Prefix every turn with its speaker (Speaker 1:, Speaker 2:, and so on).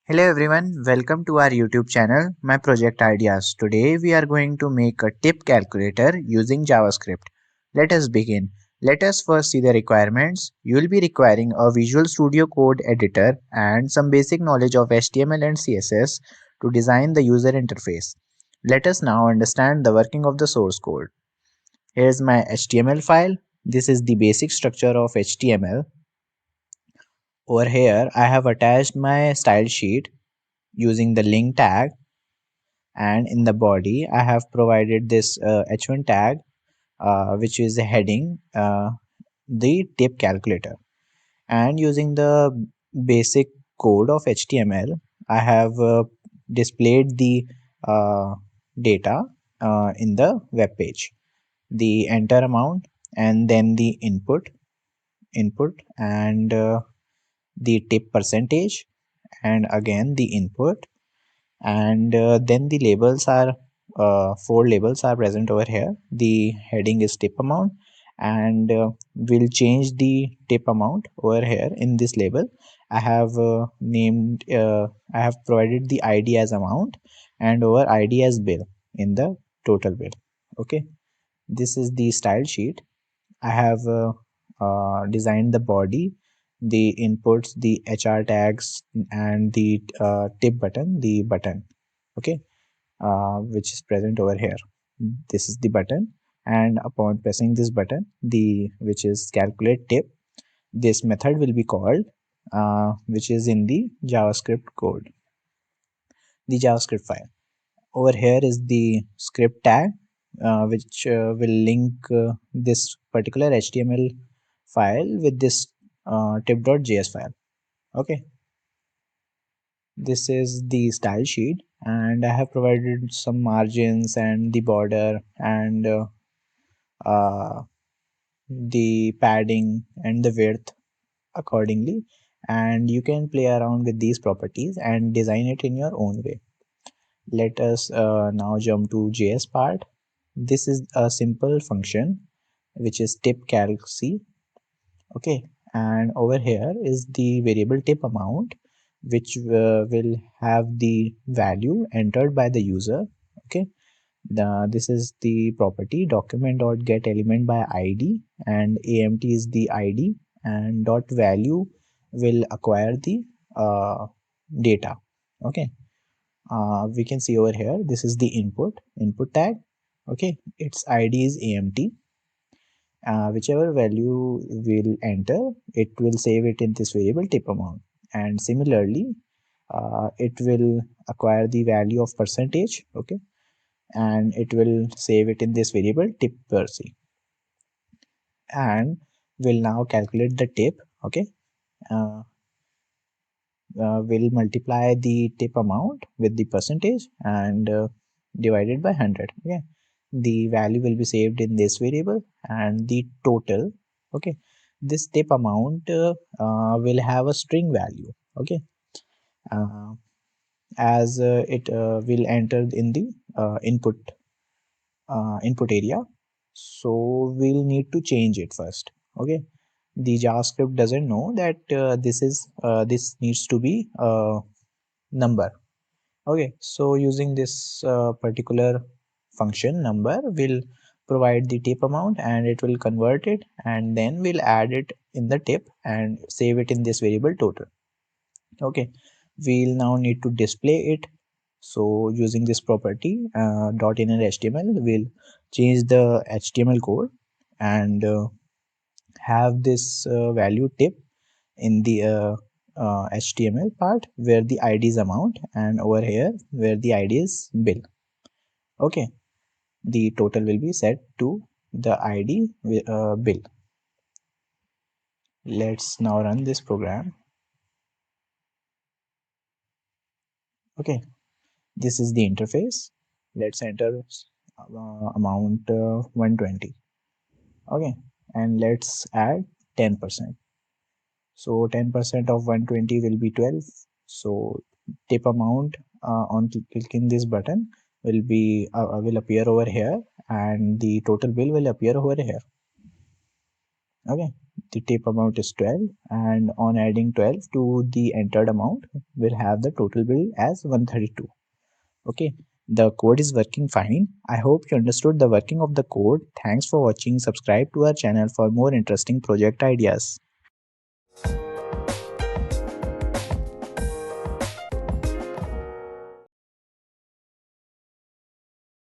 Speaker 1: Hello everyone, welcome to our YouTube channel, My Project Ideas. Today we are going to make a tip calculator using JavaScript. Let us begin. Let us first see the requirements. You will be requiring a Visual Studio Code editor and some basic knowledge of HTML and CSS to design the user interface. Let us now understand the working of the source code. Here's my HTML file. This is the basic structure of HTML. Over here I have attached my style sheet using the link tag, and in the body I have provided this h1 tag which is a heading, the tip calculator, and using the basic code of HTML I have displayed the uh, data in the web page, the enter amount, and then the input and the tip percentage, and again the input, and then the labels are four labels are present over here. The heading is tip amount, and we'll change the tip amount over here in this label. I have I have provided the id as amount and over id as bill in the total bill. Okay, this is the style sheet. I have designed the body, the inputs, the HR tags, and the tip button, the button. Okay, which is present over here. This is the button, and upon pressing this button, the which is calculate tip, this method will be called, which is in the JavaScript code, the JavaScript file. Over here is the script tag, which will link this particular HTML file with this tip.js file. Okay, this is the style sheet, and I have provided some margins and the border and uh, the padding and the width accordingly, and you can play around with these properties and design it in your own way. Let us now jump to JS part. This is a simple function which is tip calc. Okay, and over here is the variable tip amount, which will have the value entered by the user. Okay, this is the property document dot get element by id, and amt is the id, and dot value will acquire the data. Okay, we can see over here this is the input tag. Okay, its id is amt. Whichever value will enter, it will save it in this variable tip amount, and similarly it will acquire the value of percentage. Okay, and it will save it in this variable tip perc, and will now calculate the tip. Okay, uh, will multiply the tip amount with the percentage and divided by 100. Okay, the value will be saved in this variable, and the total. Okay, this tip amount will have a string value. Okay, uh, as it will enter in the input area, so we'll need to change it first. Okay, the JavaScript doesn't know that this needs to be a number. Okay, so using this particular function number will provide the tip amount, and it will convert it, and then we'll add it in the tip and save it in this variable total. Okay, we'll now need to display it. So using this property dot inner HTML, we'll change the HTML code and have this value tip in the HTML part where the id is amount, and over here where the id is bill. Okay, the total will be set to the id bill. Let's now run this program. Okay, this is the interface. Let's enter amount 120. Okay, and let's add 10%. So 10% of 120 will be 12. So tip amount on clicking this button will appear over here, and the total bill will appear over here. Okay, the tip amount is 12, and on adding 12 to the entered amount, we'll have the total bill as 132. Okay, the code is working fine. I hope you understood the working of the code. Thanks for watching. Subscribe to our channel for more interesting project ideas.